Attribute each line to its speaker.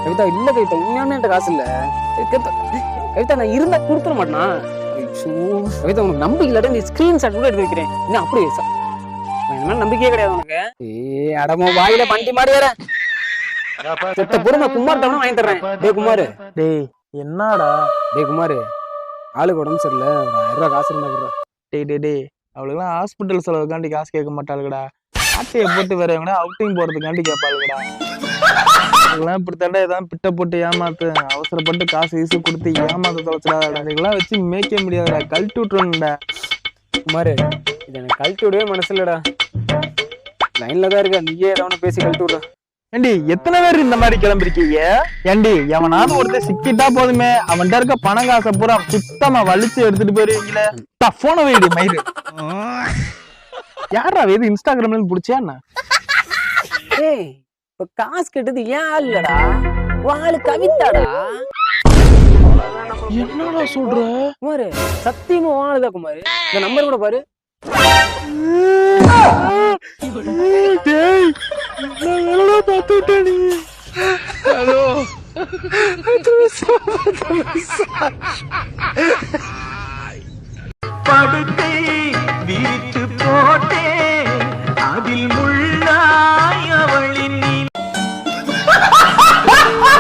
Speaker 1: கவிதா இல்ல கவிதா, உண்மையாலுமே என்கிட்ட காசு இல்ல. கவிதா நான் இருந்தா கொடுத்துட மாட்டேனா? கவிதா உனக்கு நம்பிக்கை இல்லாட்ட நீ ஸ்கிரீன்ஷாட் கூட எடுத்து வைக்கிறேன். இன்னும் அப்படியே என் மேல நம்பிக்கையே கிடையாது உனக்கு. அடமோ வாயில பண்டி மாடி வேற பொறுமை குமார் தவணை வாங்கி தர்றேன். டே குமாரு,
Speaker 2: டேய் என்னடா?
Speaker 1: டே குமாரு, ஆளுக்கு உடம்பு சரியில்லை, ஒரு 1000 ரூபா காசு இருந்தா கொடுறா.
Speaker 2: டேய் அவளுக்குலாம் ஹாஸ்பிட்டல் செலவுக்காண்டி காசு கேட்க மாட்டாளுங்கடா. ஆட்டையை போட்டு வேற எவனா அவுட்டிங் போறதுக்காண்டி கேட்பாளுங்கடா. அதெல்லாம் இப்படித்தாண்டா ஏதாவது பிட்ட போட்டு ஏமாத்து, அவசரப்பட்டு காசு ஈசு கொடுத்து ஏமாத்த தொலைச்சிடாதா. இதெல்லாம் வச்சு மேய்க்க முடியாதுடா, கழட்டி விட்டுருண்டா.
Speaker 1: குமாரு, இது எனக்கு கழட்டி விடவே மனசு இல்லடா. லைன்ல தான் இருக்க, நீயே ஏதாவது பேசி கழட்டி விடுற.
Speaker 2: ஏண்டி எத்தனை பேர் இந்த மாதிரி கிளம்பிருக்கீங்க? ஏண்டி எவனாவது ஒருத்தர் சிக்கிட்டா போதுமே, அவன்கிட்ட இருக்க பணம் காசை பூரா சுத்தமா வலிச்சு எடுத்துட்டு போயிருவீங்களே. போன வைடி மயிறு. யாரா இது இன்ஸ்டாகிராம்ல புடிச்சியா என்ன?
Speaker 1: ஏய், இப்ப காசு கேட்டது ஏன் ஆள் இல்லடா, ஆளு கவிதாடா.
Speaker 2: என்னடா சொல்ற?
Speaker 1: குமாரு சத்தியமா ஆளுதான் குமாரு. இந்த நம்பர் கூட பாரு.
Speaker 2: ஹலோ